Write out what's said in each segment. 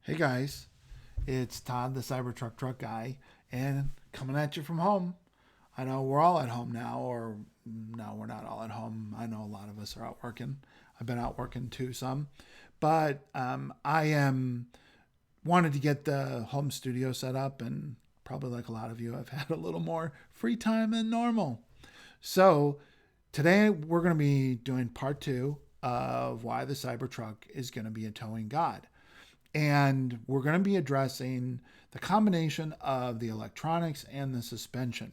Hey guys, it's Todd, the Cybertruck truck guy, and coming at you from home. I know we're all at home now, or no, we're not all at home. I know a lot of us are out working. I've been out working too, some, but I am wanted to get the home studio set up, and probably like a lot of you, I've had a little more free time than normal. So today we're going to be doing part two of why the Cybertruck is going to be a towing god. And we're going to be addressing the combination of the electronics and the suspension.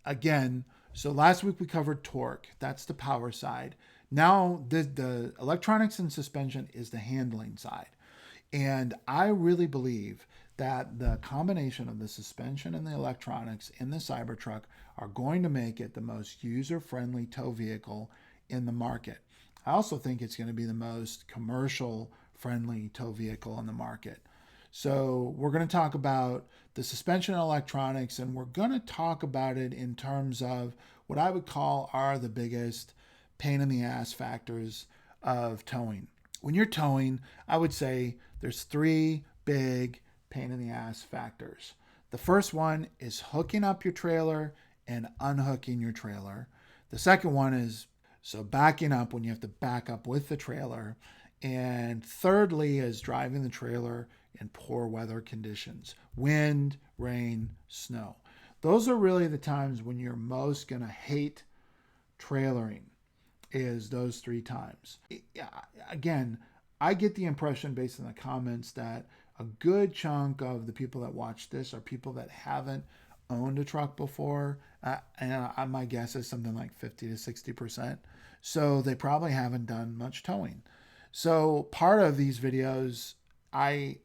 Again, so last week we covered torque, that's the power side. Now, the electronics and suspension is the handling side. And I really believe that the combination of the suspension and the electronics in the Cybertruck are going to make it the most user friendly tow vehicle in the market. I also think it's going to be the most commercial friendly tow vehicle on the market. So, we're going to talk about the suspension and electronics, and we're going to talk about it in terms of what I would call are the biggest pain in the ass factors of towing. When you're towing, I would say there's three big pain in the ass factors. The first one is hooking up your trailer and unhooking your trailer. The second one is backing up when you have to back up with the trailer. And thirdly is driving the trailer in poor weather conditions, wind, rain, snow. Those are really the times when you're most going to hate trailering, is those three times. Again, I get the impression based on the comments that a good chunk of the people that watch this are people that haven't owned a truck before. And my guess is something like 50 to 60%. So they probably haven't done much towing. So part of these videos, I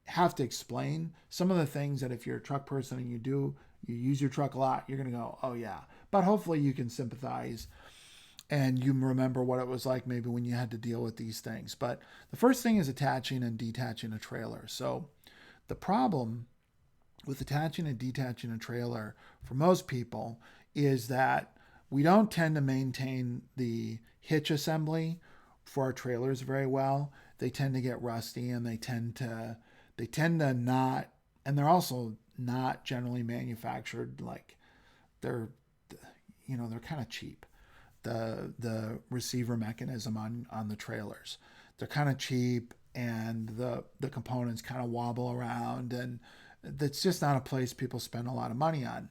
have to explain some of the things that if you're a truck person and you use your truck a lot, you're gonna go, oh yeah. But hopefully you can sympathize and you remember what it was like maybe when you had to deal with these things. But the first thing is attaching and detaching a trailer. So the problem with attaching and detaching a trailer for most people is that we don't tend to maintain the hitch assembly for our trailers very well. They tend to get rusty and they tend to not, and they're also not generally manufactured like they're they're kind of cheap. The receiver mechanism on the trailers, they're kind of cheap, and the components kind of wobble around, and that's just not a place people spend a lot of money on.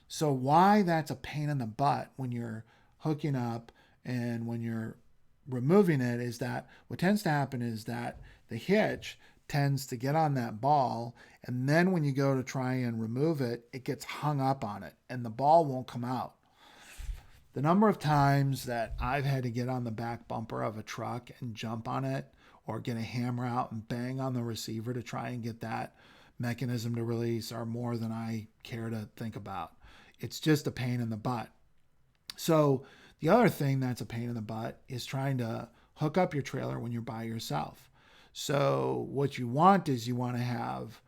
So why that's a pain in the butt when you're hooking up and when you're removing it is that what tends to happen is that the hitch tends to get on that ball, and then when you go to try and remove it, it gets hung up on it and the ball won't come out. The number of times that I've had to get on the back bumper of a truck and jump on it, or get a hammer out and bang on the receiver to try and get that mechanism to release, are more than I care to think about. It's just a pain in the butt. So the other thing that's a pain in the butt is trying to hook up your trailer when you're by yourself. So what you want is you want to have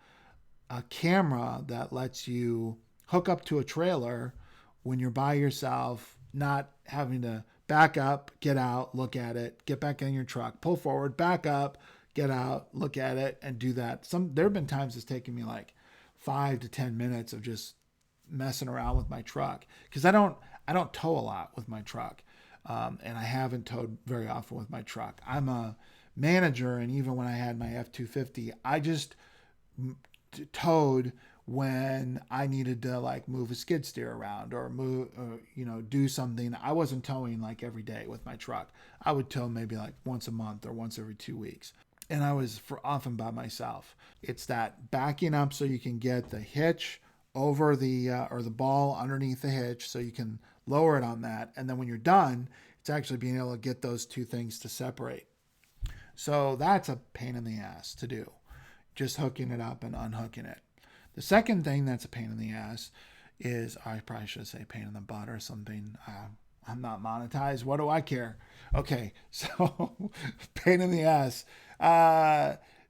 a camera that lets you hook up to a trailer when you're by yourself, not having to back up, get out, look at it, get back in your truck, pull forward, back up, get out, look at it, and do that. There have been times it's taken me like 5 to 10 minutes of just messing around with my truck, because I don't tow a lot with my truck, and I haven't towed very often with my truck. I'm a manager, and even when I had my F-250, I just towed when I needed to like move a skid steer around or move, do something. I wasn't towing like every day with my truck. I would tow maybe like once a month or once every 2 weeks. And I was often by myself. It's that backing up so you can get the hitch over or the ball underneath the hitch so you can lower it on that. And then when you're done, it's actually being able to get those two things to separate. So that's a pain in the ass to do, just hooking it up and unhooking it. The second thing that's a pain in the ass is, I probably should say pain in the butt or something. I'm not monetized. What do I care? Okay, so pain in the ass.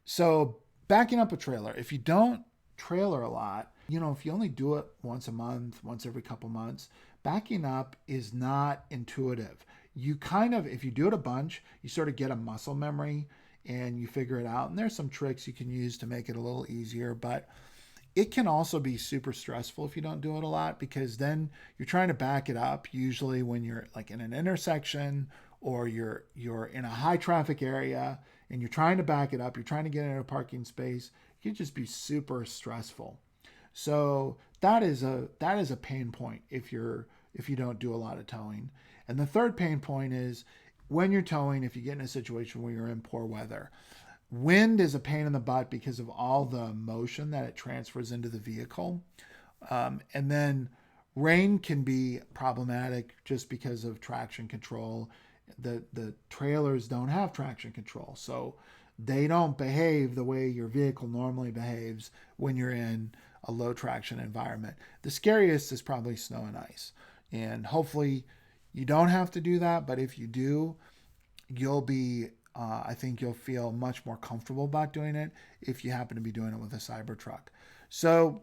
So backing up a trailer. If you don't trailer a lot, if you only do it once a month, once every couple months, backing up is not intuitive. You kind of, if you do it a bunch, you sort of get a muscle memory, and you figure it out. And there's some tricks you can use to make it a little easier, but it can also be super stressful if you don't do it a lot, because then you're trying to back it up, usually when you're like in an intersection or you're in a high traffic area and you're trying to back it up, you're trying to get in a parking space. It can just be super stressful. So that is a pain point if you don't do a lot of towing. And the third pain point is when you're towing, if you get in a situation where you're in poor weather. Wind is a pain in the butt because of all the motion that it transfers into the vehicle. And then rain can be problematic just because of traction control. The trailers don't have traction control, so they don't behave the way your vehicle normally behaves when you're in a low traction environment. The scariest is probably snow and ice. And hopefully you don't have to do that, but if you do, you'll be I think you'll feel much more comfortable about doing it if you happen to be doing it with a Cybertruck. So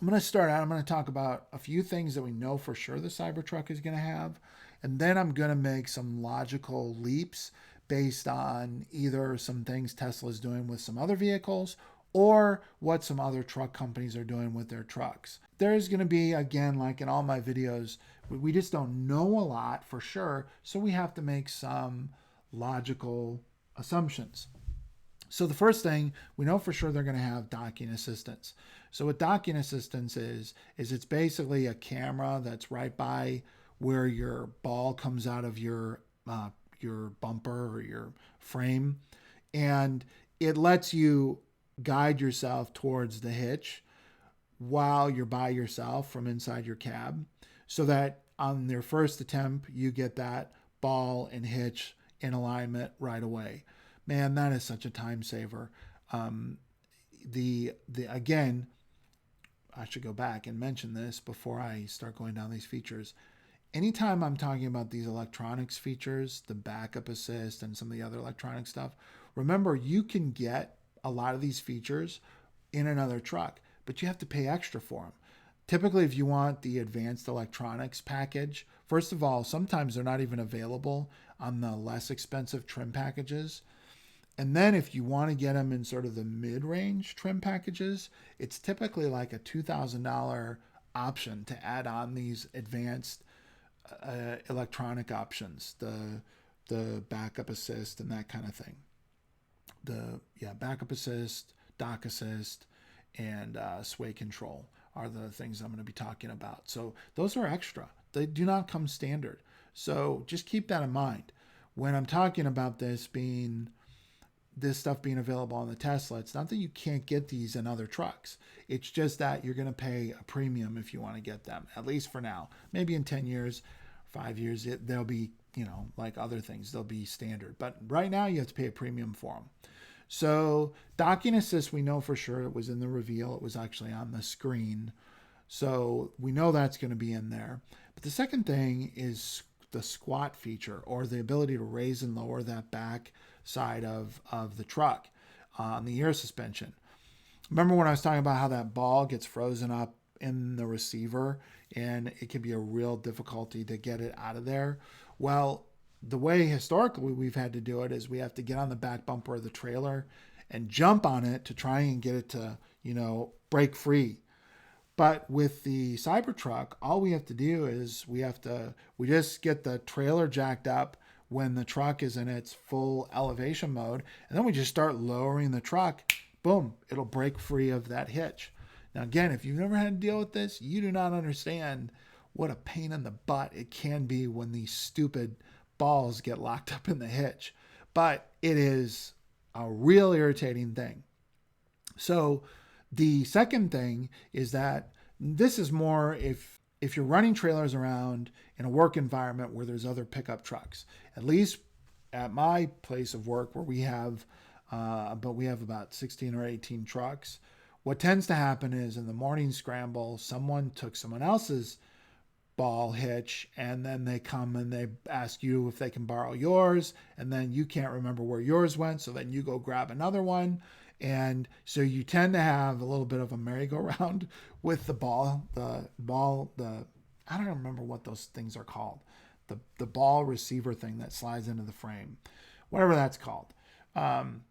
I'm going to start out. I'm going to talk about a few things that we know for sure the Cybertruck is going to have. And then I'm going to make some logical leaps based on either some things Tesla is doing with some other vehicles or what some other truck companies are doing with their trucks. There's going to be, again, like in all my videos, we just don't know a lot for sure. So we have to make some logical assumptions. So the first thing, we know for sure they're going to have docking assistance. So what docking assistance is it's basically a camera that's right by where your ball comes out of your bumper or your frame, and it lets you guide yourself towards the hitch while you're by yourself from inside your cab, so that on their first attempt you get that ball and hitch in alignment right away. Man, that is such a time saver. Again, I should go back and mention this before I start going down these features. Anytime I'm talking about these electronics features, the backup assist and some of the other electronic stuff, remember you can get a lot of these features in another truck, but you have to pay extra for them. Typically, if you want the advanced electronics package, first of all, sometimes they're not even available on the less expensive trim packages. And then if you want to get them in sort of the mid-range trim packages, it's typically like a $2,000 option to add on these advanced electronic options, the backup assist and that kind of thing. Backup assist, dock assist, and sway control are the things I'm going to be talking about. So those are extra. They do not come standard. So just keep that in mind. When I'm talking about this stuff being available on the Tesla, it's not that you can't get these in other trucks. It's just that you're going to pay a premium if you want to get them, at least for now. Maybe in 10 years, 5 years, they'll be, like other things, they'll be standard. But right now you have to pay a premium for them. So docking assist, we know for sure it was in the reveal. It was actually on the screen. So we know that's going to be in there. But the second thing is the squat feature, or the ability to raise and lower that back side of the truck on the air suspension. Remember when I was talking about how that ball gets frozen up in the receiver and it can be a real difficulty to get it out of there? Well, the way historically we've had to do it is we have to get on the back bumper of the trailer and jump on it to try and get it to, break free. But with the Cybertruck, all we have to do is we just get the trailer jacked up when the truck is in its full elevation mode, and then we just start lowering the truck. Boom, it'll break free of that hitch. Now again, if you've never had to deal with this, you do not understand what a pain in the butt it can be when these stupid balls get locked up in the hitch. But it is a real irritating thing. So the second thing is that this is more if you're running trailers around in a work environment where there's other pickup trucks. At least at my place of work, where we have about 16 or 18 trucks, what tends to happen is in the morning scramble, someone took someone else's ball hitch, and then they come and they ask you if they can borrow yours, and then you can't remember where yours went, so then you go grab another one. And so you tend to have a little bit of a merry-go-round with the ball, I don't remember what those things are called. The ball receiver thing that slides into the frame, whatever that's called. kind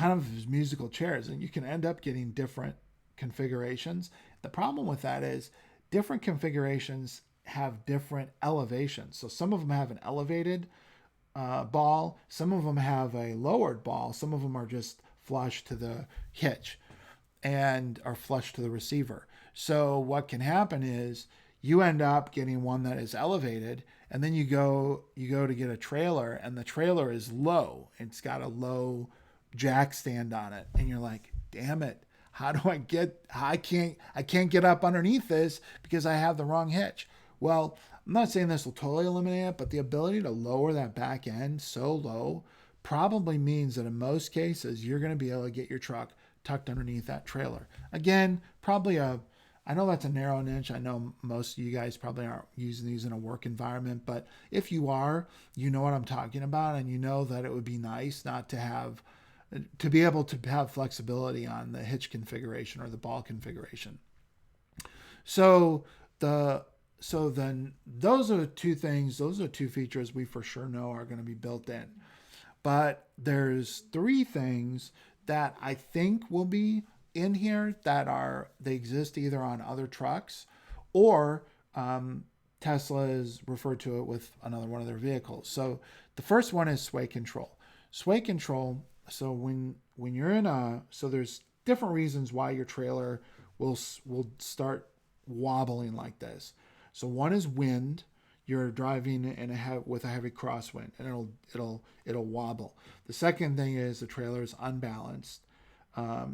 of as musical chairs, and you can end up getting different configurations. The problem with that is different configurations have different elevations. So some of them have an elevated ball, some of them have a lowered ball, some of them are just flush to the hitch and are flush to the receiver. So what can happen is you end up getting one that is elevated, and then you go to get a trailer, and the trailer is low. It's got a low jack stand on it, and you're like, damn it, how do I get? I can't get up underneath this because I have the wrong hitch. Well, I'm not saying this will totally eliminate it, but the ability to lower that back end so low probably means that in most cases you're going to be able to get your truck tucked underneath that trailer. Again, probably I know that's a narrow niche. I know most of you guys probably aren't using these in a work environment, but if you are, you know what I'm talking about, and you know that it would be nice not to be able to have flexibility on the hitch configuration or the ball configuration. So then those are two things, those are two features we for sure know are going to be built in. But there's three things that I think will be in here they exist either on other trucks or Tesla is referred to it with another one of their vehicles. So the first one is sway control. Sway control. So when you're so there's different reasons why your trailer will start wobbling like this. So one is wind. You're driving with a heavy crosswind, and it'll wobble. The second thing is the trailer is unbalanced.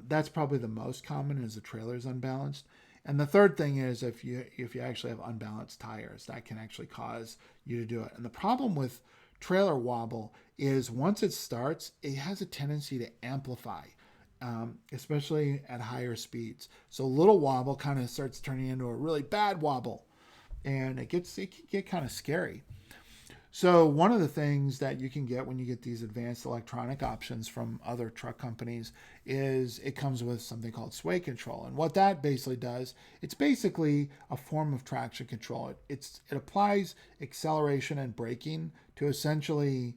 That's probably the most common, is the trailer is unbalanced. And the third thing is if you actually have unbalanced tires, that can actually cause you to do it. And the problem with trailer wobble is once it starts, it has a tendency to amplify, especially at higher speeds. So a little wobble kind of starts turning into a really bad wobble, and it can get kind of scary. So one of the things that you can get when you get these advanced electronic options from other truck companies is it comes with something called sway control. And what that basically does, it's basically a form of traction control. It applies acceleration and braking to essentially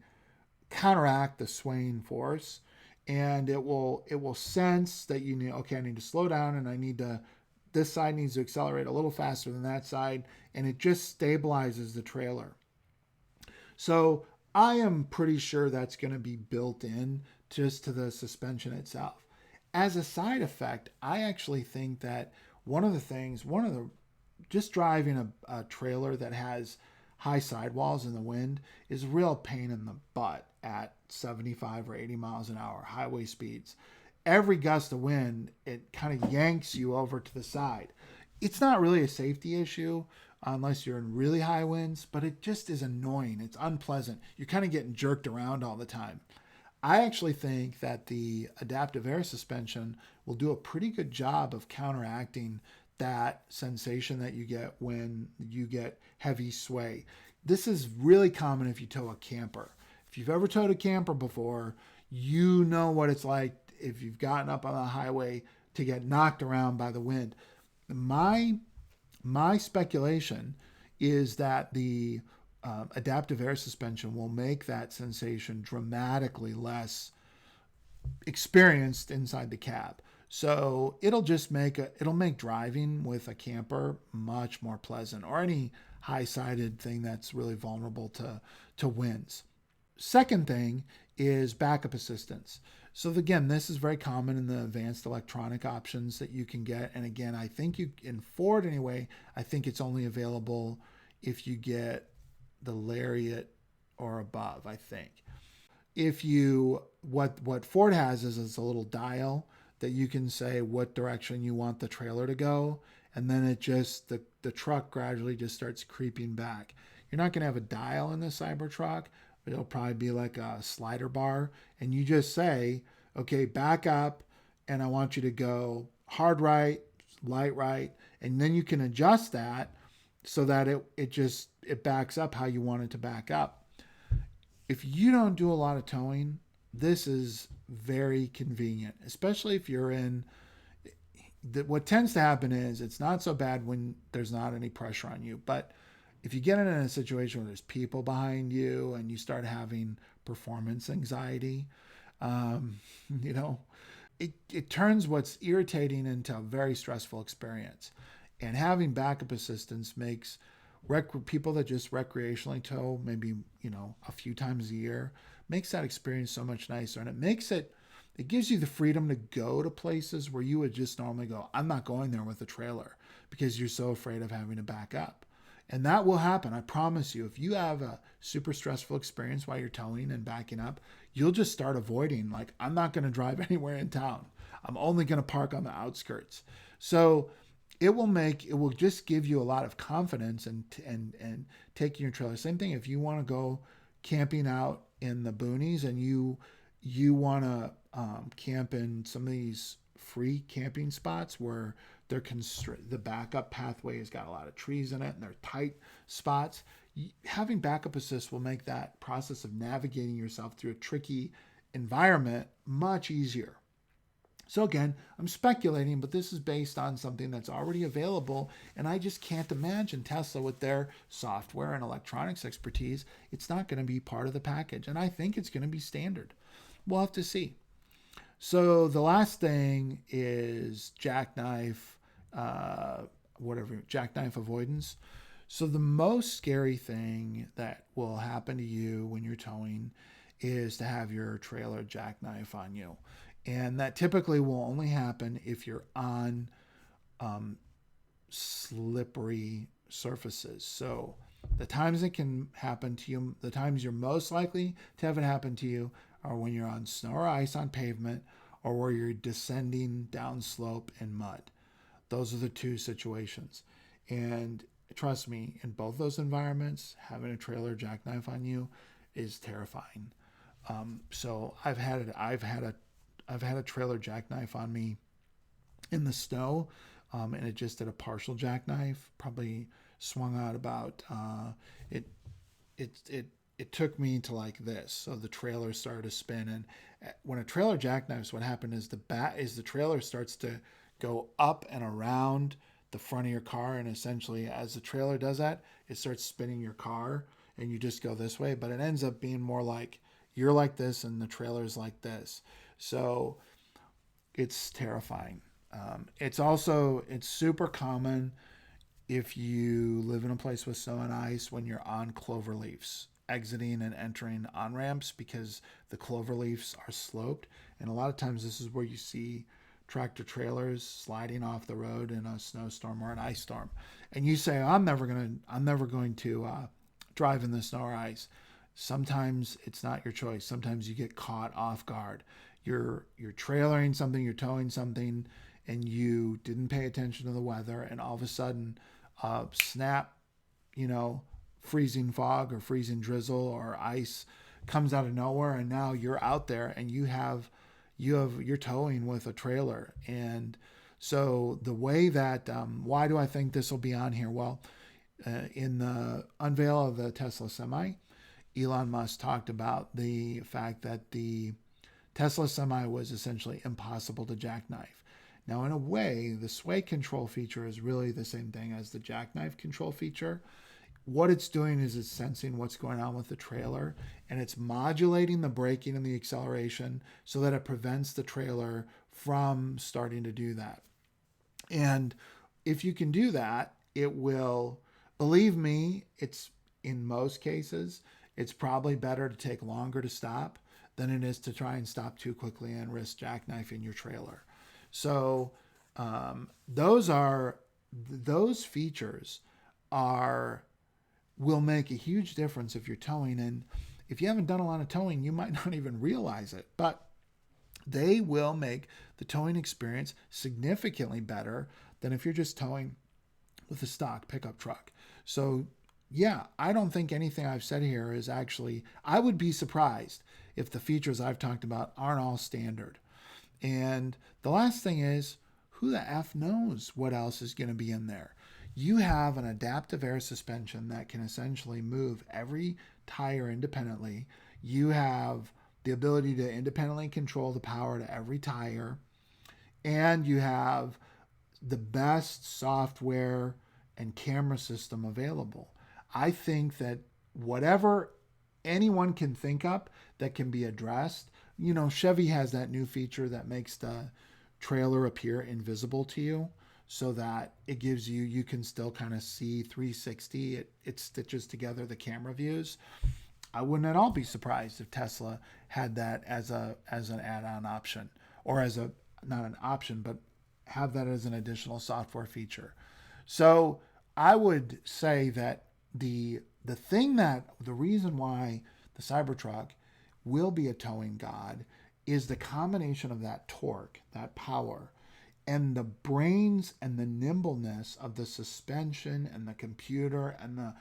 counteract the swaying force. And it will sense that you need, okay, I need to slow down, and this side needs to accelerate a little faster than that side, and it just stabilizes the trailer. So I am pretty sure that's going to be built in just to the suspension itself. As a side effect, I actually think that just driving a trailer that has high sidewalls in the wind is a real pain in the butt at 75 or 80 miles an hour, highway speeds. Every gust of wind, it kind of yanks you over to the side. It's not really a safety issue unless you're in really high winds, but it just is annoying. It's unpleasant. You're kind of getting jerked around all the time. I actually think that the adaptive air suspension will do a pretty good job of counteracting that sensation that you get when you get heavy sway. This is really common if you tow a camper. If you've ever towed a camper before, you know what it's like if you've gotten up on the highway to get knocked around by the wind. My speculation is that the adaptive air suspension will make that sensation dramatically less experienced inside the cab. So it'll make driving with a camper much more pleasant, or any high-sided thing that's really vulnerable to winds. Second thing is backup assistance. So again, this is very common in the advanced electronic options that you can get. And again, I think in Ford anyway, I think it's only available if you get the Lariat or above, I think. What Ford has is a little dial that you can say what direction you want the trailer to go. And then the truck gradually just starts creeping back. You're not going to have a dial in the Cybertruck. It'll probably be like a slider bar, and you just say, okay, back up, and I want you to go hard right, light right, and then you can adjust that so that it backs up how you want it to back up. If you don't do a lot of towing, this is very convenient, especially if you're in. What tends to happen is it's not so bad when there's not any pressure on you, but if you get in a situation where there's people behind you and you start having performance anxiety, Um, you know, it turns what's irritating into a very stressful experience. And having backup assistance makes people that just recreationally tow, maybe, a few times a year, makes that experience so much nicer. And it gives you the freedom to go to places where you would just normally go. I'm not going there with a trailer because you're so afraid of having to back up. And that will happen. I promise you. If you have a super stressful experience while you're towing and backing up, you'll just start avoiding. Like, I'm not going to drive anywhere in town. I'm only going to park on the outskirts. So it will just give you a lot of confidence and taking your trailer. Same thing if you want to go camping out in the boonies and you want to camp in some of these free camping spots where the backup pathway has got a lot of trees in it and they're tight spots. Having backup assist will make that process of navigating yourself through a tricky environment much easier. So again, I'm speculating, but this is based on something that's already available, and I just can't imagine Tesla with their software and electronics expertise. It's not going to be part of the package, and I think it's going to be standard. We'll have to see. So the last thing is Jackknife Avoidance. So the most scary thing that will happen to you when you're towing is to have your trailer jackknife on you. And that typically will only happen if you're on slippery surfaces. So the times it can happen to you, the times you're most likely to have it happen to you are when you're on snow or ice on pavement or where you're descending down slope in mud. Those are the two situations. And trust me, in both those environments, having a trailer jackknife on you is terrifying. So I've had a trailer jackknife on me in the snow, and it just did a partial jackknife. Probably swung out about it. It took me to like this, so the trailer started to spin. And when a trailer jackknifes, what happened is the trailer starts to go up and around the front of your car, and essentially, as the trailer does that, it starts spinning your car, and you just go this way. But it ends up being more like you're like this, and the trailer's like this. So it's terrifying. It's super common if you live in a place with snow and ice when you're on clover leaves, exiting and entering on ramps because the clover leaves are sloped. And a lot of times this is where you see tractor trailers sliding off the road in a snowstorm or an ice storm. And you say, I'm never going to drive in the snow or ice. Sometimes it's not your choice. Sometimes you get caught off guard. You're trailering something, you're towing something, and you didn't pay attention to the weather, and all of a sudden, snap, freezing fog or freezing drizzle or ice comes out of nowhere, and now you're out there and you're towing with a trailer. And so the way that why do I think this will be on here? Well, in the unveil of the Tesla Semi, Elon Musk talked about the fact that the Tesla Semi was essentially impossible to jackknife. Now, in a way, the sway control feature is really the same thing as the jackknife control feature. What it's doing is it's sensing what's going on with the trailer, and it's modulating the braking and the acceleration so that it prevents the trailer from starting to do that. And if you can do that, it will, believe me, in most cases, it's probably better to take longer to stop than it is to try and stop too quickly and risk jackknifing your trailer. So those features will make a huge difference if you're towing. And if you haven't done a lot of towing, you might not even realize it. But they will make the towing experience significantly better than if you're just towing with a stock pickup truck. So yeah, I don't think anything I've said here is actually, I would be surprised if the features I've talked about aren't all standard. And the last thing is, who the F knows what else is going to be in there? You have an adaptive air suspension that can essentially move every tire independently. You have the ability to independently control the power to every tire. And you have the best software and camera system available. I think that whatever anyone can think up that can be addressed, Chevy has that new feature that makes the trailer appear invisible to you, so that it gives you can still kind of see 360. It stitches together the camera views. I wouldn't at all be surprised if Tesla had that as an add-on option, or as a not an option, but have that as an additional software feature. So I would say that the reason why the Cybertruck will be a towing god is the combination of that torque, that power, and the brains and the nimbleness of the suspension and the computer and the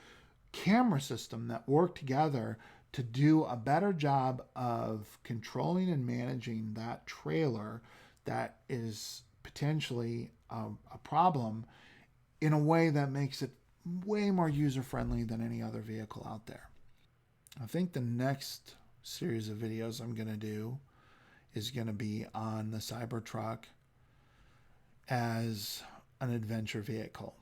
camera system that work together to do a better job of controlling and managing that trailer that is potentially a problem in a way that makes it way more user friendly than any other vehicle out there. I think the next series of videos I'm going to do is going to be on the Cybertruck as an adventure vehicle.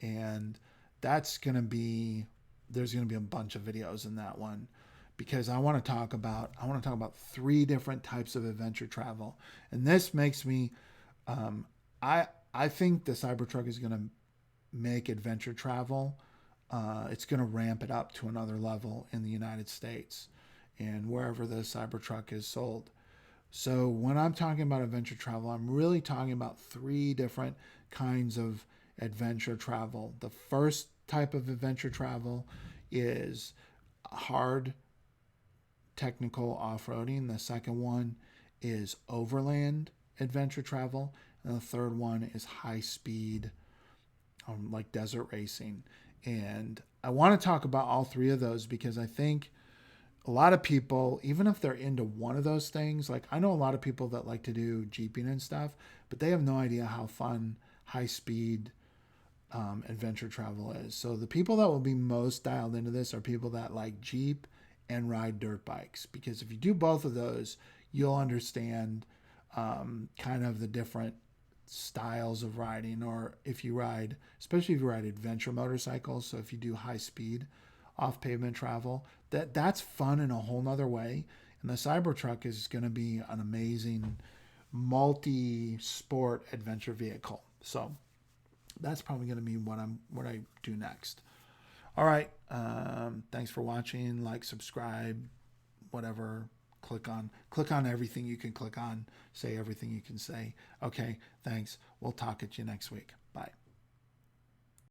And that's going to be there's going to be a bunch of videos in that one, because I want to talk about 3 different types of adventure travel. And this makes me I think the Cybertruck is going to make adventure travel, it's going to ramp it up to another level in the United States and wherever the Cybertruck is sold. So when I'm talking about adventure travel, I'm really talking about 3 different kinds of adventure travel. The first type of adventure travel is hard technical off-roading. The second one is overland adventure travel. And the third one is high speed, like desert racing. And I want to talk about all 3 of those, because I think a lot of people, even if they're into one of those things, like I know a lot of people that like to do Jeeping and stuff, but they have no idea how fun high speed adventure travel is. So the people that will be most dialed into this are people that like Jeep and ride dirt bikes, because if you do both of those, you'll understand kind of the different styles of riding. Or if you ride, especially if you ride adventure motorcycles, so if you do high speed off pavement travel, that's fun in a whole nother way. And the Cybertruck is going to be an amazing multi-sport adventure vehicle. So that's probably going to be what I do next. All right, thanks for watching. Like, subscribe, whatever. Click on everything you can click on. Say everything you can say. Okay, thanks. We'll talk at you next week. Bye.